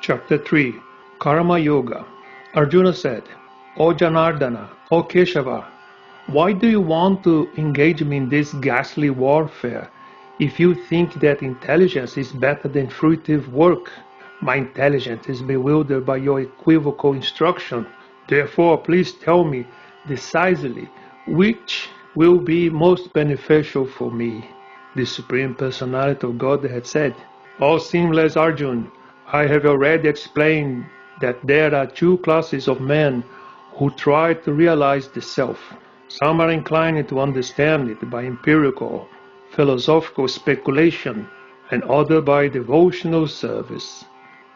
Chapter 3 Karma Yoga. Arjuna said, O Janardana, O Keshava, why do you want to engage me in this ghastly warfare if you think that intelligence is better than fruitive work? My intelligence is bewildered by your equivocal instruction. Therefore, please tell me decisively which will be most beneficial for me. The Supreme Personality of Godhead said, O sinless Arjuna, I have already explained that there are two classes of men who try to realize the self. Some are inclined to understand it by empirical, philosophical speculation, and others by devotional service.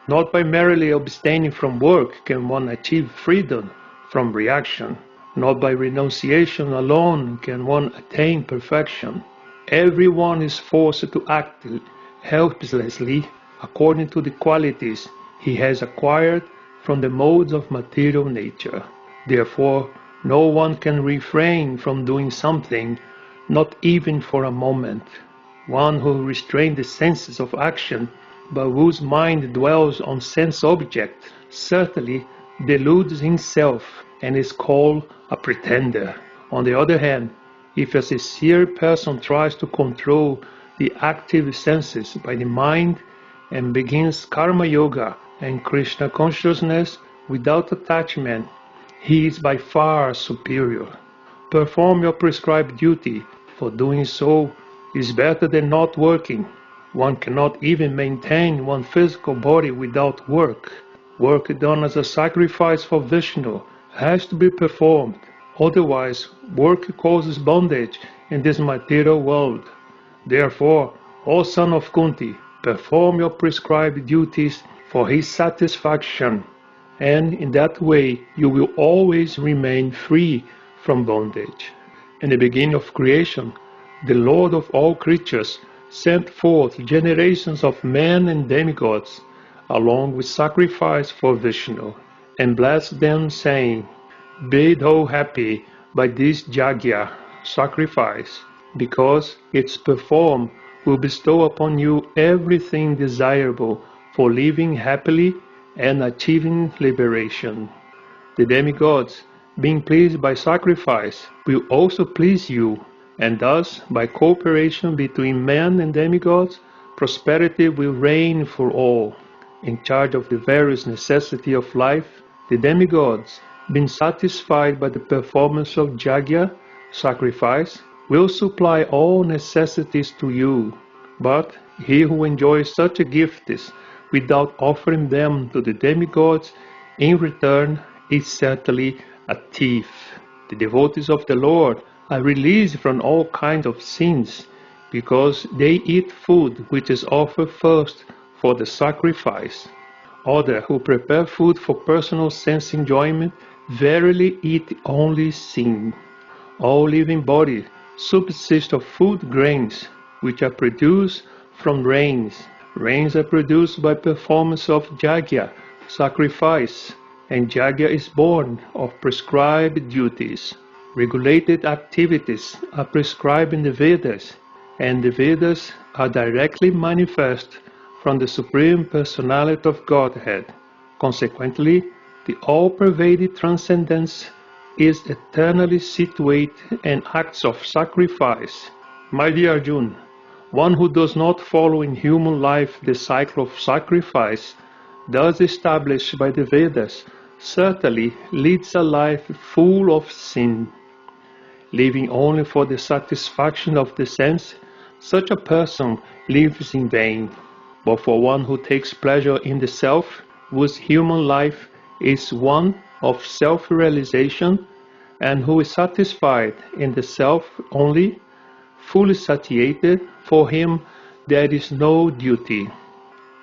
Not by merely abstaining from work can one achieve freedom from reaction. Not by renunciation alone can one attain perfection. Everyone is forced to act helplessly according to the qualities he has acquired from the modes of material nature. Therefore, no one can refrain from doing something, not even for a moment. One who restrains the senses of action, but whose mind dwells on sense objects, certainly deludes himself and is called a pretender. On the other hand, if a sincere person tries to control the active senses by the mind and begins Karma Yoga and Krishna consciousness without attachment, he is by far superior. Perform your prescribed duty, for doing so is better than not working. One cannot even maintain one's physical body without work. Work done as a sacrifice for Vishnu has to be performed. Otherwise, work causes bondage in this material world. Therefore, O son of Kunti, perform your prescribed duties for his satisfaction, and in that way you will always remain free from bondage. In the beginning of creation, the Lord of all creatures sent forth generations of men and demigods, along with sacrifice for Vishnu, and blessed them, saying, Be thou happy by this yajna, sacrifice, because its performed will bestow upon you everything desirable for living happily and achieving liberation. The demigods, being pleased by sacrifice, will also please you, and thus, by cooperation between men and demigods, prosperity will reign for all. In charge of the various necessities of life, the demigods, being satisfied by the performance of yajna, sacrifice, will supply all necessities to you. But he who enjoys such gifts without offering them to the demigods in return is certainly a thief. The devotees of the Lord are released from all kinds of sins because they eat food which is offered first for the sacrifice. Others who prepare food for personal sense enjoyment verily eat only sin. All living bodies subsist of food grains which are produced from rains. Rains are produced by performance of yajna, sacrifice, and yajna is born of prescribed duties. Regulated activities are prescribed in the Vedas, and the Vedas are directly manifest from the Supreme Personality of Godhead. Consequently, the all-pervading transcendence is eternally situated in acts of sacrifice. My dear Arjuna, one who does not follow in human life the cycle of sacrifice, thus established by the Vedas, certainly leads a life full of sin. Living only for the satisfaction of the sense, such a person lives in vain. But for one who takes pleasure in the self, whose human life is one of self-realization, and who is satisfied in the self only, fully satiated, for him there is no duty.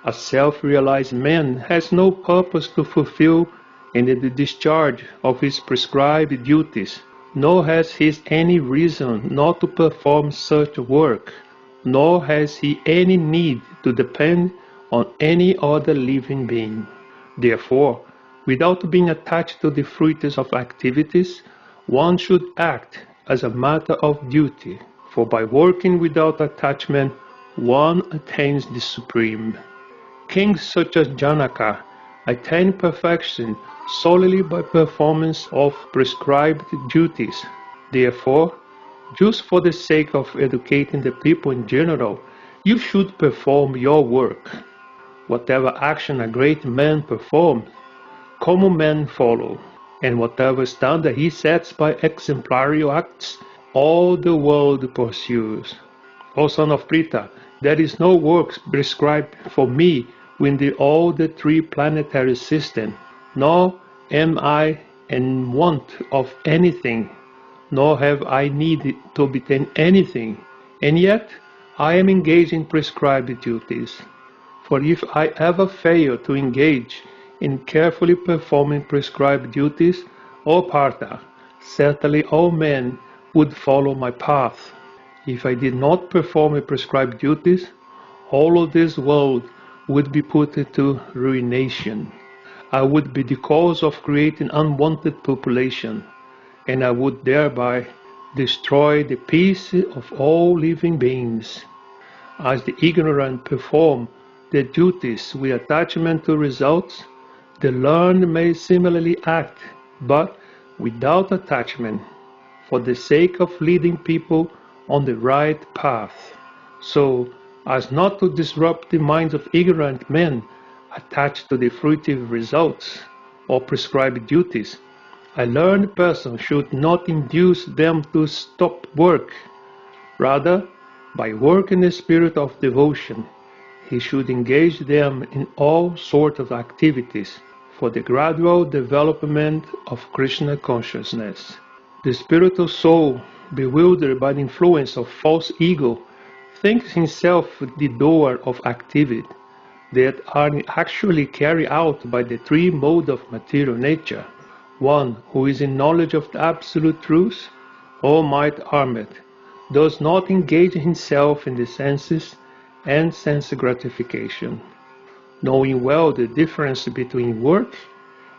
A self-realized man has no purpose to fulfill in the discharge of his prescribed duties, nor has he any reason not to perform such work, nor has he any need to depend on any other living being. Therefore, without being attached to the fruits of activities, one should act as a matter of duty, for by working without attachment, one attains the Supreme. Kings such as Janaka attain perfection solely by performance of prescribed duties. Therefore, just for the sake of educating the people in general, you should perform your work. Whatever action a great man performs, common men follow, and whatever standard he sets by exemplary acts, all the world pursues. O son of Pritha, there is no work prescribed for me within all the three planetary systems, nor am I in want of anything, nor have I need to obtain anything, and yet I am engaged in prescribed duties. For if I ever fail to engage in carefully performing prescribed duties, O Partha, certainly all men would follow my path. If I did not perform prescribed duties, all of this world would be put into ruination. I would be the cause of creating unwanted population, and I would thereby destroy the peace of all living beings. As the ignorant perform their duties with attachment to results, the learned may similarly act, but without attachment, for the sake of leading people on the right path, so as not to disrupt the minds of ignorant men attached to the fruitive results or prescribed duties. A learned person should not induce them to stop work. Rather, by work in the spirit of devotion, he should engage them in all sorts of activities for the gradual development of Krishna consciousness. The spiritual soul, bewildered by the influence of false ego, thinks himself the doer of activity that are actually carried out by the three modes of material nature. One who is in knowledge of the absolute truth, all might armed, does not engage himself in the senses and sense gratification, knowing well the difference between work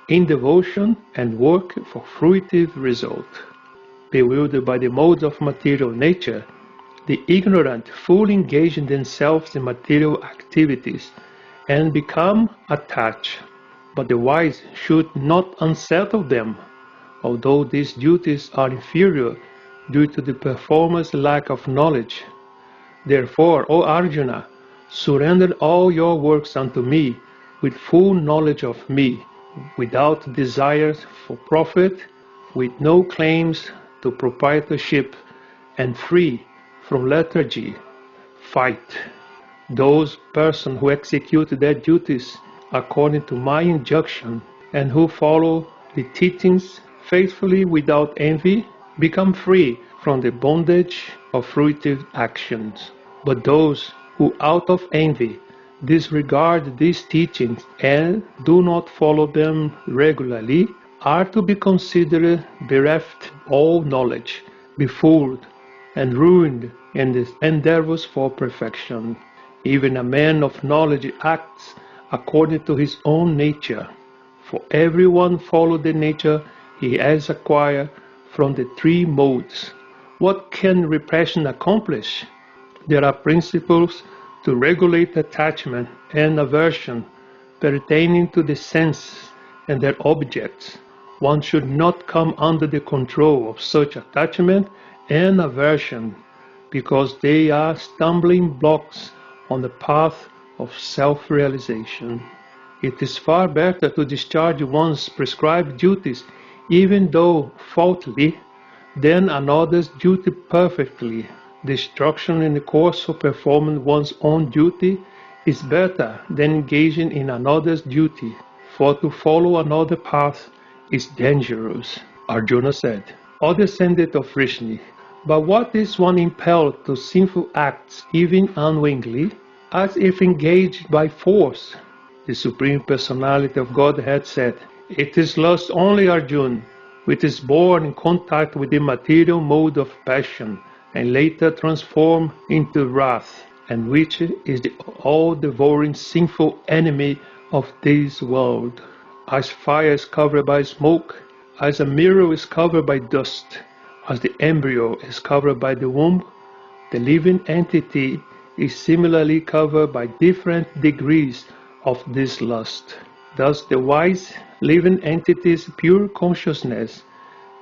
in devotion and work for fruitive result. Bewildered by the modes of material nature, the ignorant fully engage themselves in material activities and become attached, but the wise should not unsettle them, although these duties are inferior due to the performer's lack of knowledge. Therefore, O Arjuna, surrender all your works unto me with full knowledge of me, without desires for profit, with no claims to proprietorship, and free from lethargy. Fight. Those persons who execute their duties according to my injunction and who follow the teachings faithfully without envy become free from the bondage of fruitive actions. But those who out of envy disregard these teachings and do not follow them regularly are to be considered bereft of all knowledge, befooled, and ruined in the endeavors for perfection. Even a man of knowledge acts according to his own nature, for everyone follows the nature he has acquired from the three modes. What can repression accomplish? There are principles to regulate attachment and aversion pertaining to the senses and their objects. One should not come under the control of such attachment and aversion, because they are stumbling blocks on the path of self-realization. It is far better to discharge one's prescribed duties, even though faultily, than another's duty perfectly. The instruction in the course of performing one's own duty is better than engaging in another's duty, for to follow another path is dangerous. Arjuna said, O descendant of Vrishni, but what is one impelled to sinful acts even unwillingly, as if engaged by force? The Supreme Personality of Godhead said, It is lust only, Arjuna, which is born in contact with the material mode of passion, and later transformed into wrath, and which is the all-devouring sinful enemy of this world. As fire is covered by smoke, as a mirror is covered by dust, as the embryo is covered by the womb, the living entity is similarly covered by different degrees of this lust. Thus the wise, living entity's pure consciousness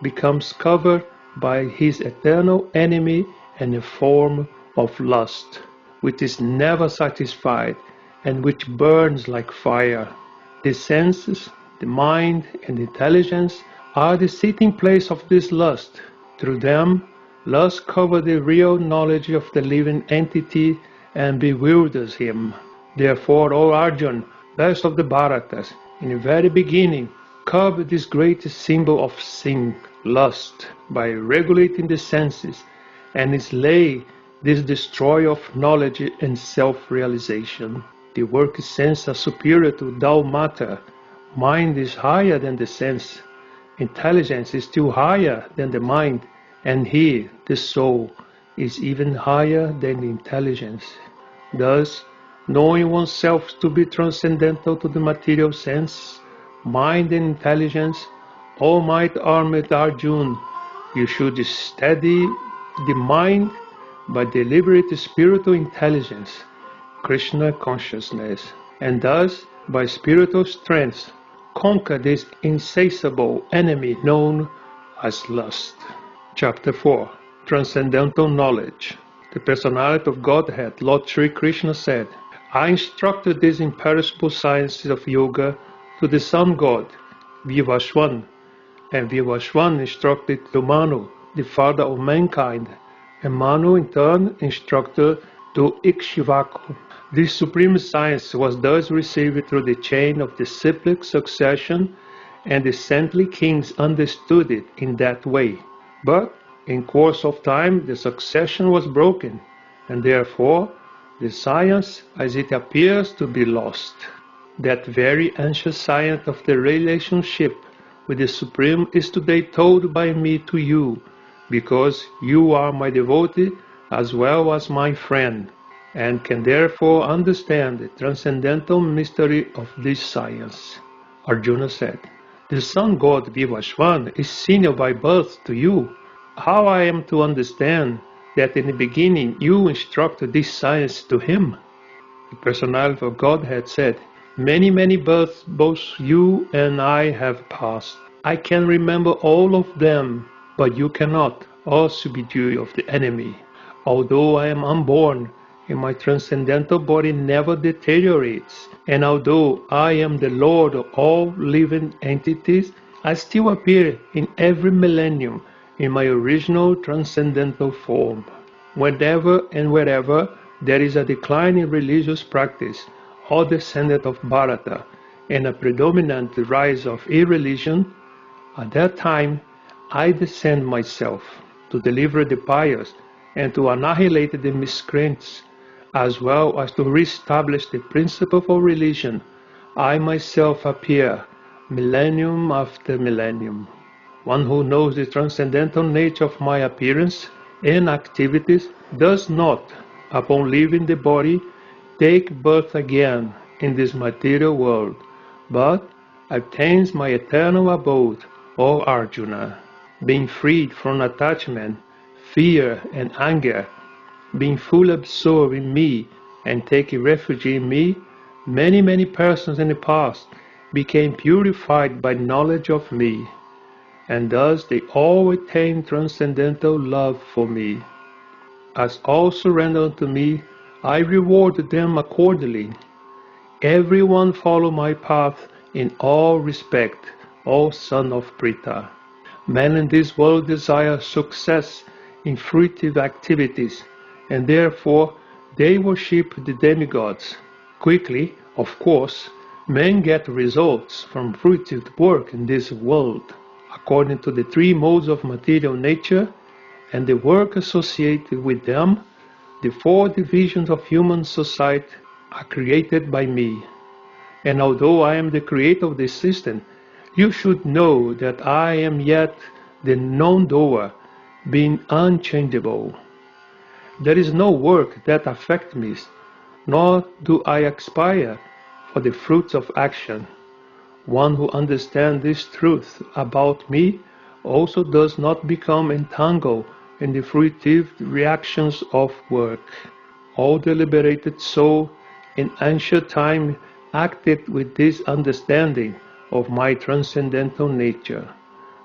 becomes covered by his eternal enemy and a form of lust, which is never satisfied and which burns like fire. The senses, the mind, and the intelligence are the sitting place of this lust. Through them, lust covers the real knowledge of the living entity and bewilders him. Therefore, O Arjuna, best of the Bharatas, in the very beginning, curb this great symbol of sin, lust, by regulating the senses, and slay this destroyer of knowledge and self-realization. The work sense are superior to dull matter. Mind is higher than the sense. Intelligence is still higher than the mind, and he, the soul, is even higher than the intelligence. Thus, knowing oneself to be transcendental to the material sense, mind and intelligence, O might-armed Arjuna, you should steady the mind by deliberate spiritual intelligence, Krishna consciousness, and thus, by spiritual strength, conquer this insatiable enemy known as lust. Chapter 4. Transcendental Knowledge. The personality of Godhead, Lord Sri Krishna said, I instructed these imperishable sciences of yoga to the sun god, Vivaswan, and Vivaswan instructed to Manu, the father of mankind, and Manu in turn instructed to Ikshvaku. This supreme science was thus received through the chain of disciplic succession, and the saintly kings understood it in that way. But in course of time the succession was broken, and therefore the science as it appears to be lost. That very ancient science of the relationship with the Supreme is today told by me to you, because you are my devotee as well as my friend, and can therefore understand the transcendental mystery of this science. Arjuna said, the sun god Vivaswan is senior by birth to you. How I am to understand that in the beginning you instructed this science to him? The personality of Godhead said, many, many births both you and I have passed. I can remember all of them, but you cannot, O subdue of the enemy. Although I am unborn, and my transcendental body never deteriorates, and although I am the Lord of all living entities, I still appear in every millennium in my original transcendental form. Whenever and wherever there is a decline in religious practice, or descendant of Bharata, and a predominant rise of irreligion, at that time I descend myself to deliver the pious and to annihilate the miscreants, as well as to re-establish the principle of religion. I myself appear millennium after millennium. One who knows the transcendental nature of my appearance and activities does not, upon leaving the body, take birth again in this material world, but obtains my eternal abode, O Arjuna. Being freed from attachment, fear, and anger, being fully absorbed in me and taking refuge in me, many, many persons in the past became purified by knowledge of me, and thus they all attained transcendental love for me. As all surrender unto me, I reward them accordingly. Everyone follow my path in all respect, O son of Pritha. Men in this world desire success in fruitive activities, and therefore they worship the demigods. Quickly, of course, men get results from fruitive work in this world, according to the three modes of material nature, and the work associated with them. The four divisions of human society are created by me. And although I am the creator of this system, you should know that I am yet the non-doer, being unchangeable. There is no work that affects me, nor do I aspire for the fruits of action. One who understands this truth about me also does not become entangled in the fruitive reactions of work. All the liberated soul in ancient time acted with this understanding of my transcendental nature.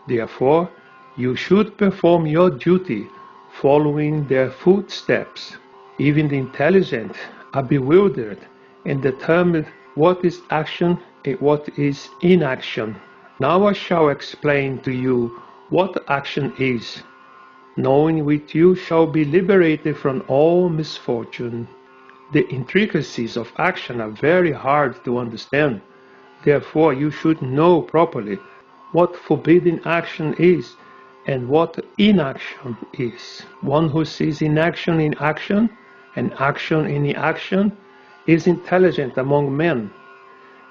Therefore, you should perform your duty following their footsteps. Even the intelligent are bewildered and determine what is action and what is inaction. Now I shall explain to you what action is, knowing which you shall be liberated from all misfortune. The intricacies of action are very hard to understand. Therefore, you should know properly what forbidden action is and what inaction is. One who sees inaction in action and action in inaction is intelligent among men,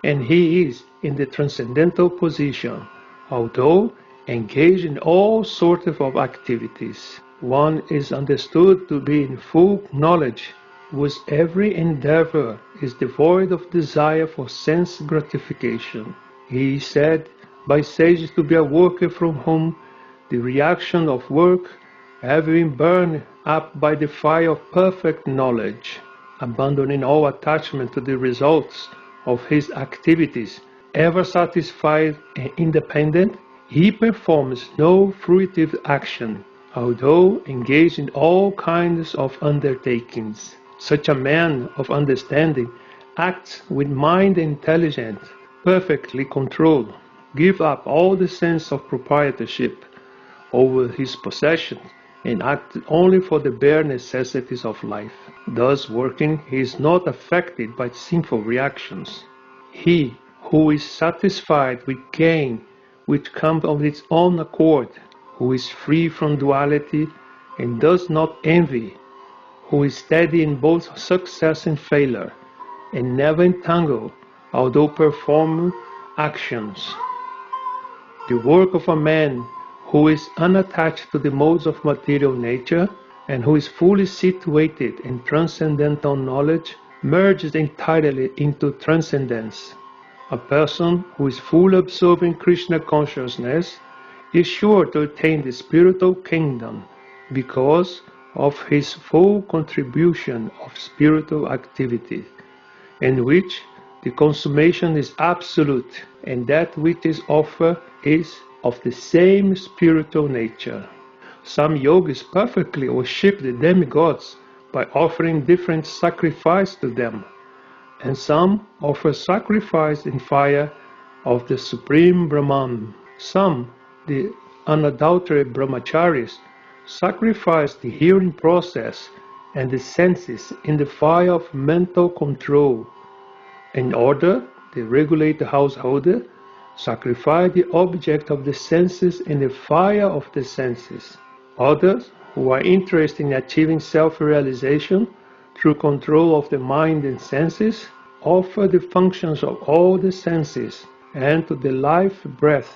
and he is in the transcendental position, although engaged in all sorts of activities. One is understood to be in full knowledge, whose every endeavor is devoid of desire for sense gratification. He is said by sages to be a worker from whom the reaction of work have been burned up by the fire of perfect knowledge. Abandoning all attachment to the results of his activities, ever satisfied and independent, he performs no fruitive action, although engaged in all kinds of undertakings. Such a man of understanding acts with mind and intelligence perfectly controlled, give up all the sense of proprietorship over his possessions, and act only for the bare necessities of life. Thus working, he is not affected by sinful reactions. He who is satisfied with gain which comes of its own accord, who is free from duality and does not envy, who is steady in both success and failure, and never entangled, although performing actions. The work of a man who is unattached to the modes of material nature and who is fully situated in transcendental knowledge merges entirely into transcendence. A person who is fully absorbed in Krishna consciousness is sure to attain the spiritual kingdom because of his full contribution of spiritual activity, in which the consummation is absolute and that which is offered is of the same spiritual nature. Some yogis perfectly worship the demigods by offering different sacrifices to them, and some offer sacrifice in fire of the Supreme Brahman. Some, the unadulterated brahmacharis, sacrifice the hearing process and the senses in the fire of mental control. In order, they regulate the householder, sacrifice the object of the senses in the fire of the senses. Others, who are interested in achieving self-realization through control of the mind and senses, offer the functions of all the senses and to the life breath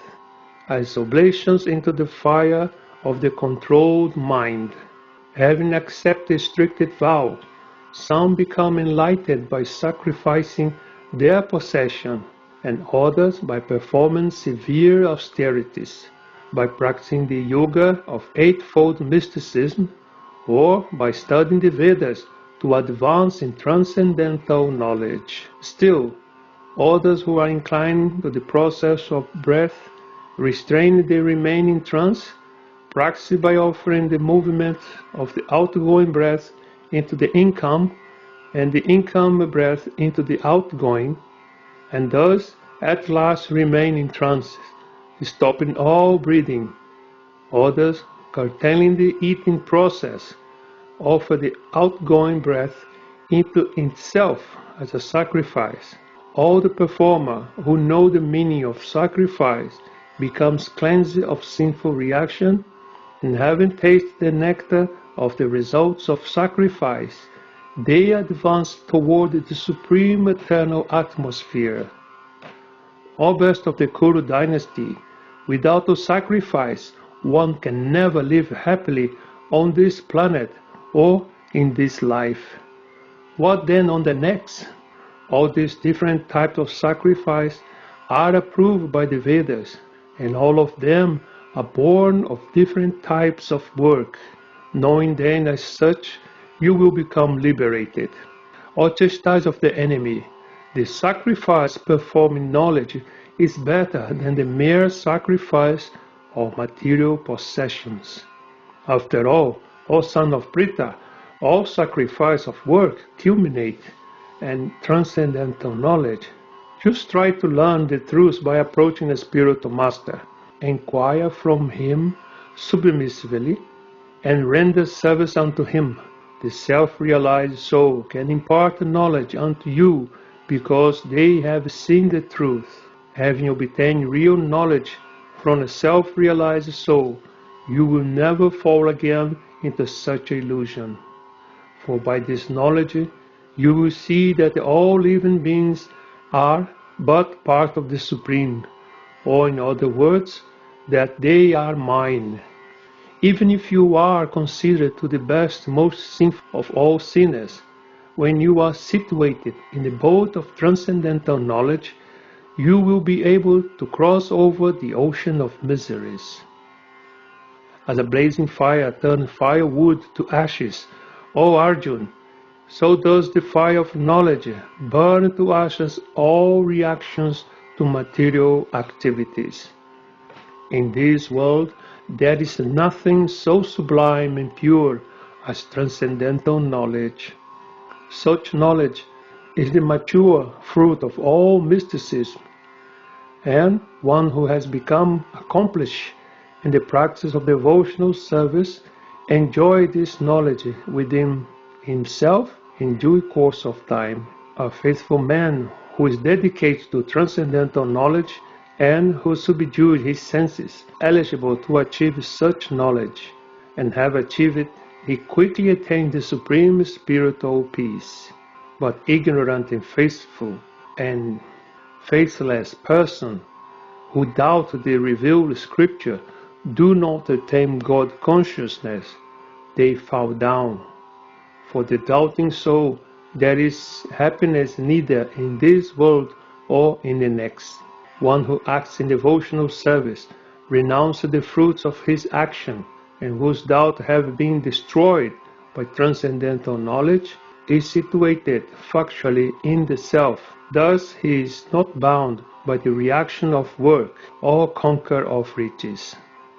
as oblations into the fire of the controlled mind. Having accepted strict vow, some become enlightened by sacrificing their possession, and others by performing severe austerities, by practicing the yoga of eightfold mysticism, or by studying the Vedas to advance in transcendental knowledge. Still, others who are inclined to the process of breath restrain the remaining trance, practice by offering the movement of the outgoing breath into the income and the income breath into the outgoing, and thus at last remain in trance, stopping all breathing. Others, curtailing the eating process, offer the outgoing breath into itself as a sacrifice. All the performer who know the meaning of sacrifice becomes cleansed of sinful reaction, and having tasted the nectar of the results of sacrifice, they advance toward the supreme eternal atmosphere. O best of the Kuru dynasty, without a sacrifice, one can never live happily on this planet or in this life. What then on the next? All these different types of sacrifice are approved by the Vedas, and all of them are born of different types of work. Knowing then as such, you will become liberated. O chastise of the enemy, The sacrifice performed in knowledge is better than the mere sacrifice of material possessions. After all, O son of Pritha, all sacrifice of work culminate in transcendental knowledge. Just try to learn the truth by approaching a spiritual master. Inquire from him submissively and render service unto him. The self-realized soul can impart knowledge unto you because they have seen the truth. Having obtained real knowledge from a self-realized soul, you will never fall again into such illusion. For by this knowledge, you will see that all living beings are but part of the Supreme, or in other words, that they are mine. Even if you are considered to the best, most sinful of all sinners, when you are situated in the boat of transcendental knowledge, you will be able to cross over the ocean of miseries. As a blazing fire turns firewood to ashes, O Arjuna, so does the fire of knowledge burn to ashes all reactions to material activities. In this world, there is nothing so sublime and pure as transcendental knowledge. Such knowledge is the mature fruit of all mysticism, and one who has become accomplished in the practice of devotional service enjoy this knowledge within himself in due course of time. A faithful man who is dedicated to transcendental knowledge and who subdues his senses, eligible to achieve such knowledge, and have achieved it, he quickly attains the supreme spiritual peace. But ignorant and faithless person who doubt the revealed scripture do not attain God consciousness, they fall down. For the doubting soul, there is happiness neither in this world or in the next. One who acts in devotional service, renounces the fruits of his action, and whose doubts have been destroyed by transcendental knowledge, is situated factually in the self. Thus he is not bound by the reaction of work or conquer of riches.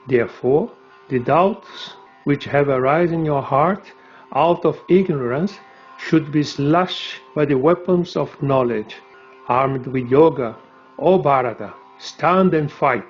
Therefore, the doubts which have arisen in your heart out of ignorance should be slashed by the weapons of knowledge. Armed with yoga, O Bharata, stand and fight.